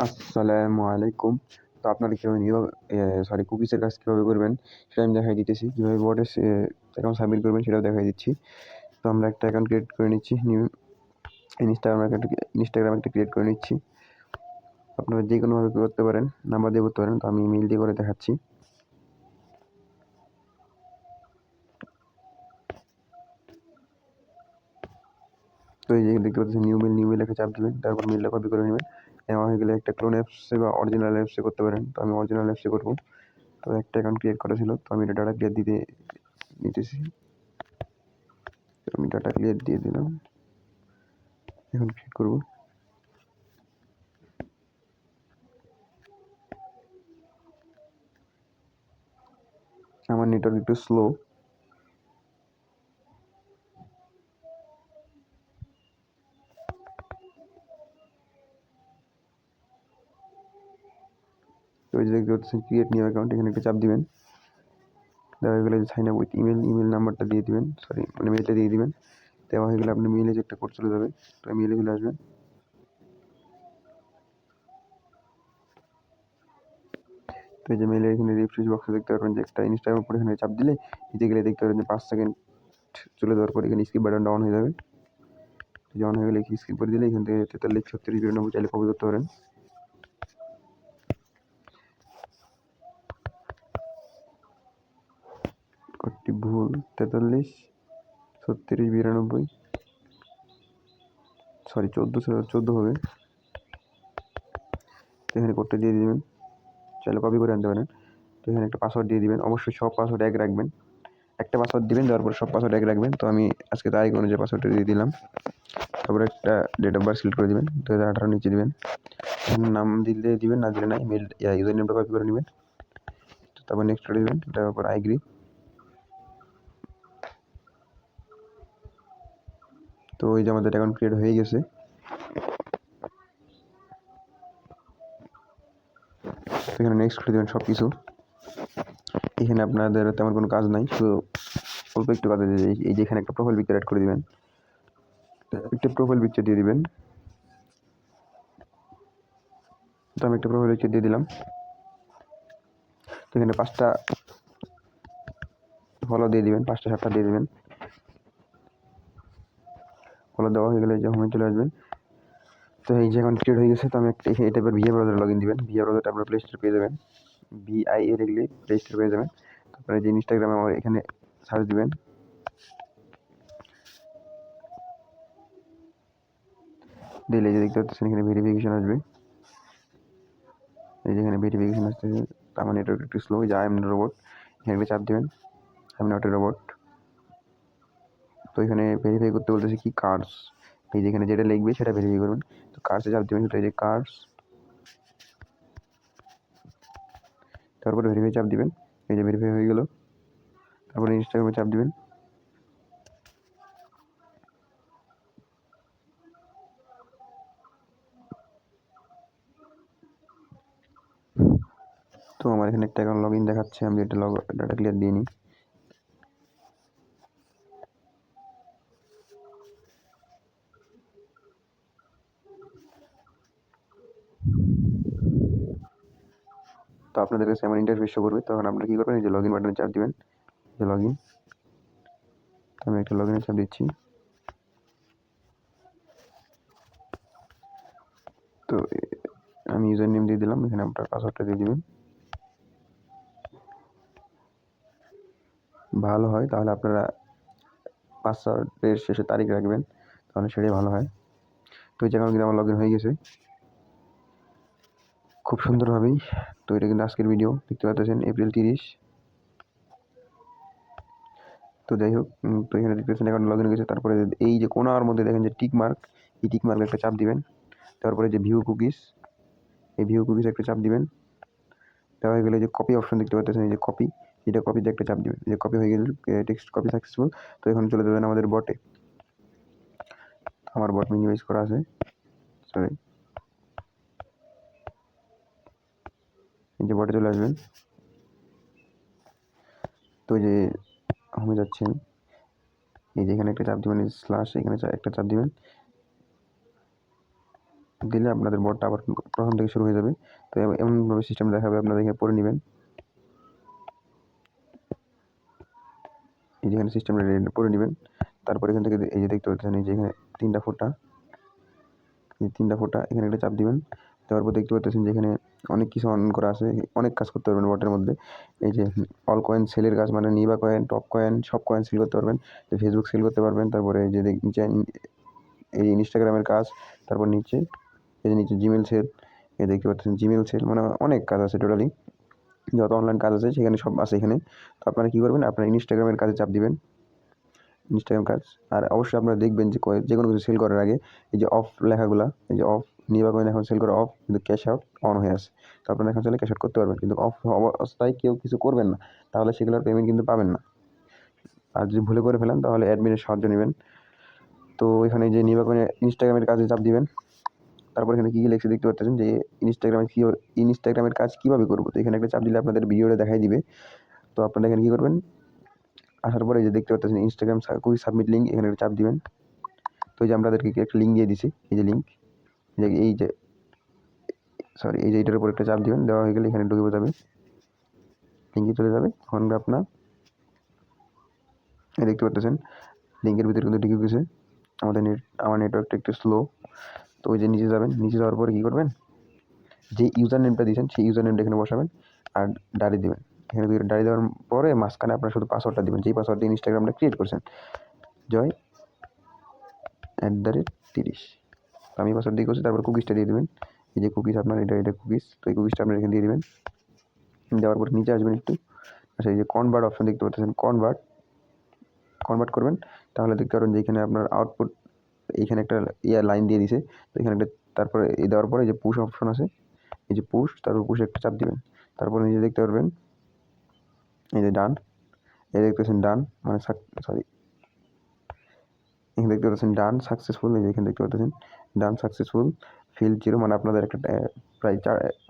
আসসালামু আলাইকুম। তো আপনারা কীভাবে কুকিজের কাজ কীভাবে করবেন সেটা আমি দেখাই দিতেছি। কীভাবে বোর্ডে অ্যাকাউন্ট সাবমিট করবেন সেটাও দেখাই দিচ্ছি। তো আমরা একটা অ্যাকাউন্ট ক্রিয়েট করে নিচ্ছি। ইনস্টাগ্রাম একটা ক্রিয়েট করে নিচ্ছি। আপনারা যে কোনোভাবে করতে পারেন, নাম্বার দিয়ে করতে পারেন। তো আমি ইমেল দিয়ে করে দেখাচ্ছি। তো এই যে দেখতে পাচ্ছেন নিউ মেল একটা চাপ দিবেন, তারপর মেলটা কপি করে নেবেন। নেওয়া হয়ে গেলে একটা ক্লোন অ্যাপসে বা অরিজিনাল অ্যাপসে করতে পারেন। তো আমি অরিজিনাল অ্যাপসে করবো। তো একটা অ্যাকাউন্ট ক্রিয়েট করা ছিল, তো আমি এটা ডাটা ক্লিয়ার দিতে নিতেছি। আমি ডাটা ক্লিয়ার দিয়ে দিলাম। এখন ক্লিক করব। আমার নেটওয়ার্ক একটু স্লো। তো এই যে দেখতে পাচ্ছেন ক্রিয়েট নিউ অ্যাকাউন্ট, এখানে একটা চাপ দিবেন। দেওয়া হয়ে গেলে সাইন আপ উইথ ইমেল নাম্বারটা দিয়ে দিবেন, মেলটা দিয়ে দিবেন। দেওয়া হয়ে গেলে আপনার মেলে যে একটা কোড চলে যাবে, তো মেলে চলে আসবেন। তো এই যে মেলে এখানে রিফ্রেশ বক্সে দেখতে পারবেন যে একটা ইনস্টাগ্রাম উপরে এখানে চাপ দিলে নিচে গেলে দেখতে পারবেন যে 5 সেকেন্ড চলে যাওয়ার পর এখানে স্কিপ বাটন ডাউন হয়ে যাবে। অন হয়ে গেলে স্কিপ করে দিলে এখান থেকে 43 36 92 চাইলে কপি করতে পারেন। কোডটি ভুল, 43 36 92, সরি 14 হবে। এখানে কোডটা দিয়ে দিবেন, চাইলে কপি করে আনতে পারেন। তো এখানে একটা পাসওয়ার্ড দিয়ে দিবেন, অবশ্যই সব পাসওয়ার্ড এক রাখবেন। একটা পাসওয়ার্ড দিবেন, দেওয়ার পর সব পাসওয়ার্ড এক রাখবেন। তো আমি আজকে তারিখ অনুযায়ী পাসওয়ার্ডটা দিয়ে দিলাম। তারপরে একটা ডেট অফ বার্থ সিলেক্ট করে দিবেন, 2018 নিচে দিবেন। নাম দিলে দিবেন, না দিলে নাই। মেল ইউজার নেমটা কপি করে নেবেন। তারপর নেক্সট করে দিবেন, তারপর আইগ্রি। তো এই যে আমাদের অ্যাকাউন্ট ক্রিয়েট হয়ে গেছে। এখানে নেক্সট করে দেবেন সব কিছু। এখানে আপনাদের তেমন কোনো কাজ নাই, শুধু অল্প একটু কাজ আছে। এই যে এখানে একটা প্রোফাইল পিকচার অ্যাড করে দিবেন, একটা প্রোফাইল পিকচার দিয়ে দিবেন। তো আমি একটা প্রোফাইল পিকচার দিয়ে দিলাম। তো এখানে 5টা ফলো দিয়ে দিবেন, 5টা 7টা দিয়ে দিবেন। ফলো দেওয়া হয়ে গেলে যে হোমে চলে আসবেন। তো এই যে অ্যাকাউন্ট ক্রিয়েট হয়ে গেছে। তো আমি একটা এই টাইপের ভিআর ব্রাউজারে লগ ইন দিবেন। ভিআর ব্রাউজারটা আপনার প্লে স্টোরে পেয়ে যাবেন, VIA লিখলে প্লে স্টোরে পেয়ে যাবেন। তারপরে যে ইনস্টাগ্রামে আমার এখানে সার্চ দিবেন। দিলে যে দেখতে পাচ্ছেন এখানে ভেরিফিকেশন আসবে। এই যে এখানে ভেরিফিকেশন আসতেছে। আমার নেটওয়ার্ক একটু স্লো। যে আই এম রোবট, এখানে চাপ দিবেন। I am not a robot. তো এখানে ভেরিফাই করতে বলতেছে কি কার্ডস। এই যে এখানে যেটা লিখবে সেটা ভেরিফাই করবেন। তো কার্ডসে চাপ দিবেন, এই যে কার্ডস, তারপরে ভেরিফাই চাপ দিবেন। এই যে ভেরিফাই হয়ে গেল। তারপরে ইনস্টাগ্রামে চাপ দিবেন। তো আমার এখানে একটা অ্যাকাউন্ট লগ ইন দেখাচ্ছে, আমি এটা ডাটা ক্লিয়ার দিয়ে নিই। তো আপনাদের কাছে এমন ইন্টারফেস শো করবে, তখন আপনারা কী করবেন, এই যে লগ ইন বাটনে চাপ দিবেন, যে লগ ইন। তো আমি একটা লগ ইনে চাপ দিচ্ছি। তো আমি ইউজার নেম দিয়ে দিলাম, এখানে আপনার পাসওয়ার্ডটা দিয়ে দিবেন। ভালো হয় তাহলে আপনারা পাসওয়ার্ডের শেষে তারিখ রাখবেন, তাহলে সেটাই ভালো হয়। তো এই জায়গায় কিন্তু আমার লগ ইন হয়ে গেছে খুব সুন্দরভাবেই। তো এটা কিন্তু আজকের ভিডিও, দেখতে পাচ্ছেন এপ্রিল 30। তো যাই হোক, তো এখানে দেখতে পাচ্ছেন অ্যাকাউন্ট লগ ইন হয়ে গেছে। তারপরে এই যে কোনার মধ্যে দেখেন যে টিক মার্ক, এই টিক মার্কে একটা চাপ দিবেন। তারপরে যে ভিউ কুকিজ, এই ভিউ কুকিজ একটা চাপ দিবেন। দেওয়া হয়ে গেলে যে কপি অপশন দেখতে পাচ্ছেন, এই যে কপি, এটা কপিতে একটা চাপ দিবেন। যে কপি হয়ে গেলে টেক্সট কপি সাকসেসফুল। তো এখন চলে যাবেন আমাদের বটে। আমার বট মিনিমাইজ করা আছে, সরি। এই যে বটে চলে আসবেন। তো যে হোমে যাচ্ছেন, এই যে এখানে একটা চাপ দিবেন, স্ল্যাশ, এখানে একটা চাপ দিবেন। দিলে আপনাদের বটটা আবার প্রথম থেকে শুরু হয়ে যাবে। তো এমনভাবে সিস্টেম দেখাবে, আপনারা এখানে পড়ে নেবেন। এই যেখানে সিস্টেমটা পড়ে নেবেন। তারপর এখান থেকে এই যে দেখতে পাচ্ছেন এই যে এখানে তিনটা ফোঁটা এখানে একটা চাপ দিবেন। দেওয়ার পর দেখতে পাচ্ছেন যে এখানে অনেক কিছু অন করা আছে, অনেক কাজ করতে পারবেন বটের মধ্যে। এই যে অল কয়েন সেলের কাজ, মানে নিবা কয়েন, টপ কয়েন, সব কয়েন সেল করতে পারবেন। ফেসবুক সেল করতে পারবেন। তারপরে এই যে এই ইনস্টাগ্রামের কাজ, তারপর নিচে এই যে নিচে জিমেল সেল, এই দেখতে পাচ্ছেন জিমেল সেল, মানে অনেক কাজ আছে। টোটালি যত অনলাইন কাজ আছে সেখানে সব আছে এখানে। তো আপনারা কী করবেন, আপনারা ইনস্টাগ্রামের কাজে চাপ দিবেন, ইনস্টাগ্রাম কাজ। আর অবশ্যই আপনারা দেখবেন যে যে কোনো কিছু সেল করার আগে এই যে অফ লেখাগুলা, এই যে অফ, নিবা কয়েন এখন সেল করা অফ, কিন্তু ক্যাশ আউট অন হয়ে আছে। তো আপনারা এখন চাইলে ক্যাশ আউট করতে পারবেন, কিন্তু অফ অবস্থায় কেউ কিছু করবেন না, তাহলে সেগুলোর পেমেন্ট কিন্তু পাবেন না। আর যদি ভুলে করে ফেলেন তাহলে অ্যাডমিনের সাহায্য নেবেন। তো এখানে যে নিবা কয়েন ইনস্টাগ্রামের কাজে চাপ দিবেন। তারপর এখানে কী কী লিখছে দেখতে পাচ্ছেন যে ইনস্টাগ্রামের কাজ কীভাবে করবো। তো এখানে একটা চাপ দিলে আপনাদের ভিডিওটা দেখাই দিবে। তো আপনারা এখানে কী করবেন, আসার পরে যে দেখতে পাচ্ছেন ইনস্টাগ্রাম কুইক সাবমিট লিঙ্ক, এখানে একটা চাপ দিবেন। তো এই যে আপনাদেরকে একটা লিঙ্ক দিয়ে দিছি, এই যে লিঙ্ক, এই যে সরি এই যে এইটার উপর একটা চাপ দিবেন। দেওয়া হয়ে গেলে এখানে ঢুকে যাবে, লিঙ্কে চলে যাবে। তখন আপনার দেখতে পাচ্ছেন লিঙ্কের ভিতরে কিন্তু ঢুকে গেছে। আমার নেটওয়ার্কটা একটু স্লো। তো ওই যে নিচে যাবেন, নিচে যাওয়ার পরে কী করবেন, যে ইউজার নেমটা দিয়েছেন সেই ইউজার নেমটা এখানে বসাবেন আর ডাড়ি দেবেন। এখানে ডাড়ি দেওয়ার পরে মাঝখানে আপনার শুধু পাসওয়ার্ডটা দেবেন, যেই পাসওয়ার্ড দিয়ে ইনস্টাগ্রামটা ক্রিয়েট করছেন, joy@30। আমি পাসওয়ার্ড দিয়ে করছি। তারপর কুকিজটা দিয়ে দেবেন। এই যে কুকিজ আপনার এটা কুকিজ, তো এই কুকিজটা আপনার এখানে দিয়ে দেবেন। দেওয়ার পর নিচে আসবেন একটু। আচ্ছা, এই যে কনভার্ট অপশন দেখতে পাচ্ছেন, কনভার্ট করবেন। তাহলে দেখতে পারবেন যে এখানে আপনার আউটপুট, এইখানে একটা লাইন দিয়ে দিছে। তো এখানে একটা, তারপরে এই দেওয়ার পরে যে পুশ অপশন আছে, এই যে পুশ, তারপর পুশে একটা চাপ দিবেন। তারপর নিজে দেখতে পারবেন এই যে ডান, এই দেখতেছেন ডান, মানে সরি এখানে দেখতে পাচ্ছেন ডান সাকসেসফুল। এই যে এখানে দেখতে পাচ্ছেন ডান সাকসেসফুল, ফিল 0, মানে আপনাদের একটা প্রায়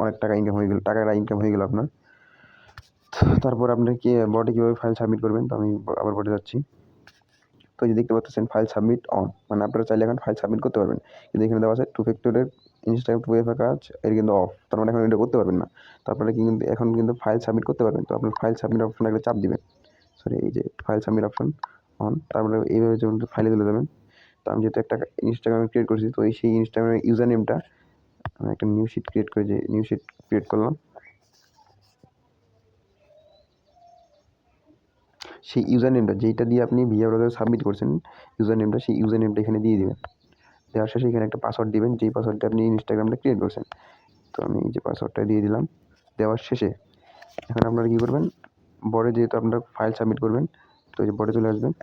অনেক টাকা ইনকাম হয়ে গেল, টাকাটা ইনকাম হয়ে গেল আপনার। তারপর আপনি কি বটে কীভাবে ফাইল সাবমিট করবেন, তো আমি আবার বটে যাচ্ছি। তো এই যে দেখতে পাচ্ছেন ফাইল সাবমিট অন, মানে আপনারা চাইলে এখন ফাইল সাবমিট করতে পারবেন। কিন্তু এখানে দেওয়া আছে 2 ফ্যাক্টরের ইনস্টাগ্রাম 2FA কাজ, এর কিন্তু অফ, তার মানে এখন এটা করতে পারবেন না। তো আপনারা কিন্তু এখন কিন্তু ফাইল সাবমিট করতে পারবেন। তো আপনার ফাইল সাবমিট অপশনে একটা চাপ দিবেন, সরি এই যে ফাইল সাবমিট অপশন অন। তারপরে এইভাবে যখন ফাইলে তুলে দেবেন। তো আমি যেহেতু একটা ইনস্টাগ্রামে ক্রিয়েট করেছি, তো সেই ইনস্টাগ্রামের ইউজার নেমটা আমি একটা নিউ শিট ক্রিয়েট করে, যে নিউ শিট ক্রিয়েট করলাম, সেই ইউজার নেমটা যেইটা দিয়ে আপনি ভিআর ব্রাউজারে সাবমিট করছেন ইউজার নেমটা, সেই ইউজার নেমটা এখানে দিয়ে দেবেন। দেওয়ার শেষে এখানে একটা পাসওয়ার্ড দিবেন, যেই পাসওয়ার্ডটা আপনি ইনস্টাগ্রামটা ক্রিয়েট করছেন। তো আমি এই যে পাসওয়ার্ডটা দিয়ে দিলাম। দেওয়ার শেষে এখন আপনারা কী করবেন, বটে যেহেতু আপনারা ফাইল সাবমিট করবেন, তো এই যে বটে চলে আসবেন।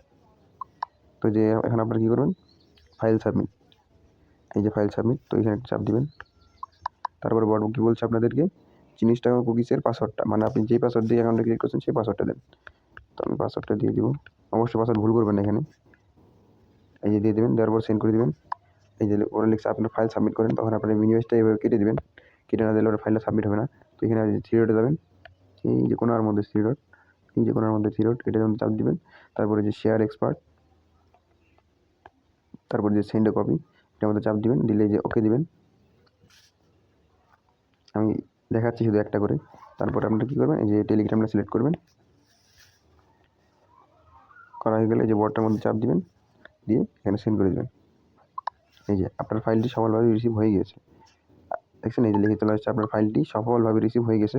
তো যে এখন আপনারা কী করবেন, ফাইল সাবমিট, এই যে ফাইল সাবমিট, তো এখানে একটা চাপ দিবেন। তারপরে বট কী বলছে আপনাদেরকে, ইনস্টাগ্রাম কুকিজের পাসওয়ার্ডটা, মানে আপনি যেই পাসওয়ার্ড দিয়ে অ্যাকাউন্টটা ক্রিয়েট করছেন সেই পাসওয়ার্ডটা দেন। তো আমি পাসওয়ার্ডটা দিয়ে দিব। অবশ্যই পাসওয়ার্ড ভুল করবেন না এখানে। এই যে দিয়ে দেবেন, দেওয়ার পর সেন্ড করে দেবেন। এই যে ওরা লিখছে আপনার ফাইল সাবমিট করেন, তখন আপনার মিনিমাইজটা এভাবে কেটে দেবেন। কেটে না দিলে ওরা ফাইলটা সাবমিট হবে না। তো এখানে থ্রি ডটে যাবেন, এই যে কোনার মধ্যে থ্রি ডট, এই যে কোনার মধ্যে থ্রি ডট, এটা যখন চাপ দিবেন। তারপরে যে শেয়ার এক্সপার্ট, তারপরে যে সেন্ড এ কপি, এটার মধ্যে চাপ দিবেন। দিলে যে ওকে দিবেন। আমি দেখাচ্ছি শুধু একটা করে। তারপরে আপনারা কী করবেন, এই যে টেলিগ্রামটা সিলেক্ট করবেন। করা হয়ে গেলে এই যে বটটার মধ্যে চাপ দিবেন, দিয়ে এখানে সেন্ড করে দেবেন। এই যে আপনার ফাইলটি সফলভাবে রিসিভ হয়ে গেছে, দেখছেন এই যে লিখে চলে আসছে আপনার ফাইলটি সফলভাবে রিসিভ হয়ে গেছে।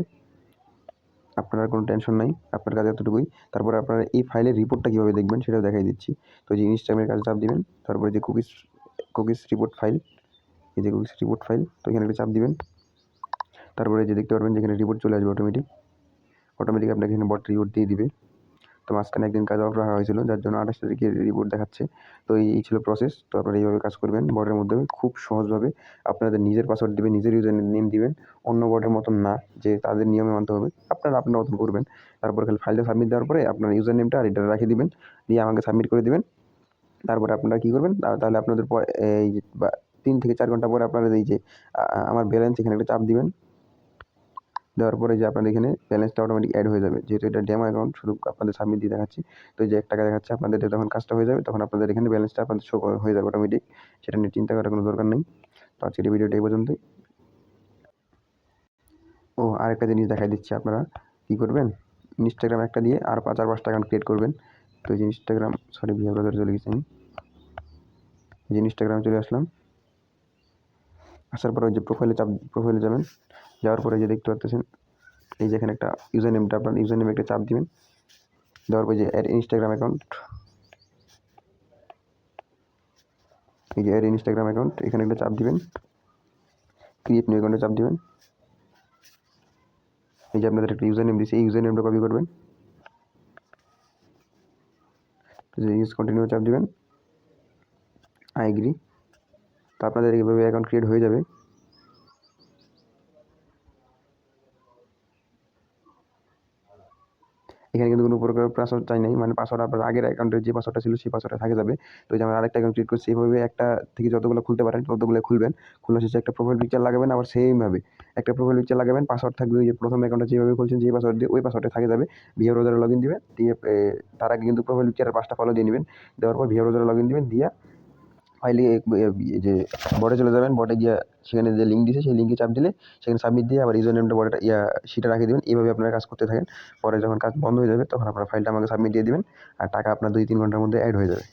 আপনার কোনো টেনশন নাই, আপনার কাছে এতটুকুই। তারপরে আপনারা এই ফাইলের রিপোর্টটা কীভাবে দেখবেন সেটাও দেখাই দিচ্ছি। তো যে ইনস্টাগ্রামের কাছে চাপ দিবেন, তারপরে যে কুকিজ রিপোর্ট ফাইল, এই যে কুকিজ রিপোর্ট ফাইল, তো এখানে একটা চাপ দিবেন। তারপরে যে দেখতে পারবেন যেখানে রিপোর্ট চলে আসবে অটোমেটিক আপনাকে এখানে বট রিপোর্ট দিয়ে দিবে। তো মাঝখানে একদিন কাজ অফ রাখা হয়েছিল, যার জন্য 28 তারিখে রিপোর্ট দেখাচ্ছে। তো এই ছিল প্রসেস। তো আপনারা এইভাবে কাজ করবেন বটের মধ্যে, খুব সহজভাবে। আপনাদের নিজের পাসওয়ার্ড দিবেন, নিজের ইউজার নেম দিবেন, অন্য বটের মতন না যে তাদের নিয়মে মানতে হবে। আপনারা আপনার মতন করবেন। তারপর খালি ফাইলটা সাবমিট দেওয়ার পরে আপনার ইউজার নেমটা আর এটা রেখে দিবেন, দিয়ে আমাকে সাবমিট করে দিবেন। তারপরে আপনারা কী করবেন, তাহলে আপনাদের এই যে 3 থেকে 4 ঘন্টা পরে আপনারা এই যে আমার ব্যালেন্স, এখানে একটা চাপ দিবেন। দেওয়ার পরে যে আপনাদের এখানে ব্যালেন্সটা অটোমেটিক অ্যাড হয়ে যাবে, যেহেতু এটা ডেমো অ্যাকাউন্ট, শুধু আপনাদের সাবমিট দিয়ে দেখাচ্ছি। তো এই যে 1 টাকা দেখাচ্ছে, আপনাদের যখন কাজটা হয়ে যাবে তখন আপনাদের এখানে ব্যালেন্সটা আপনাদের শো হয়ে যাবে অটোমেটিক। সেটা নিয়ে চিন্তা করার কোনো দরকার নেই। তো আজকের এই ভিডিওটা এই পর্যন্তই। ও আরেকটা জিনিস দেখাই দিচ্ছি, আপনারা কী করবেন, ইনস্টাগ্রাম একটা দিয়ে আর 5টা অ্যাকাউন্ট ক্রিয়েট করবেন। তো এই যে ইনস্টাগ্রাম, সরি ভিডিও ব্রাউজারে চলে গেছি আমি, এই যে ইনস্টাগ্রামে চলে আসলাম। আসার পরে ওই যে প্রোফাইলে যাবেন, যাওয়ার পরে যে দেখতে পাচ্ছেন এই যে এখানে একটা ইউজার নেমটা, আপনার ইউজার নেমে একটা চাপ দিবেন। দেওয়ার পরে যে অ্যাড ইনস্টাগ্রাম অ্যাকাউন্ট, এই যে অ্যাড ইনস্টাগ্রাম অ্যাকাউন্ট, এখানে একটা চাপ দিবেন। ক্রিয়েট নিউ অ্যাকাউন্টে চাপ দিবেন। এই যে আপনাদের একটা ইউজার নেম দিয়েছে, এই ইউজার নেমটা কপি করবেন, যে ইউজ কন্টিনিউ চাপ দিবেন, আই এগ্রি। তো আপনাদের এইভাবে অ্যাকাউন্ট ক্রিয়েট হয়ে যাবে। এখানে কিন্তু কোনো প্রকার পাসওয়ার্ড চাই নাই, মানে পাসওয়ার্ড আপনার আগের অ্যাকাউন্টের যে পাসওয়ার্ডটা ছিল সেই পাসওয়ার্ডটা থাকে যাবে। তো যে আমরা আরেকটা অ্যাকাউন্ট ক্রিয়েট করছি, এইভাবে একটা থেকে যতগুলো খুলতে পারেন ততগুলো খুলবেন। খোলা শেষে একটা প্রোফাইল পিকচার লাগাবেন, আবার সেমভাবে একটা প্রোফাইল পিকচার লাগাবেন, পাসওয়ার্ড থাকবে ওই যে প্রথম অ্যাকাউন্টে যেভাবে খুলছেন যে পাসওয়ার্ড দিয়ে, ওই পাসওয়ার্ডে থাকে যাবে। ভিআর ব্রাউজারে লগ ইন দিবেন, দিয়ে তার আগে কিন্তু প্রোফাইল পিকচারের 5টা ফলো দিয়ে নেবেন। দেওয়ার পর ভিআর ব্রাউজারে লগ ইন দিবেন, দিয়ে ফাইলে যে বডে চলে যাবেন, বডে গিয়ে সেখানে যে লিঙ্ক দিয়েছে সেই লিঙ্কে চাপ দিলে সেখানে সাবমিট দিয়ে আবার ইউজার নেমটা বডেটা সেটা রাখিয়ে দেবেন। এইভাবে আপনারা কাজ করতে থাকেন। পরে যখন কাজ বন্ধ হয়ে যাবে তখন আপনারা ফাইলটা আমাকে সাবমিট দিয়ে দিবেন, আর টাকা আপনার 2-3 ঘন্টার মধ্যে অ্যাড হয়ে যাবে।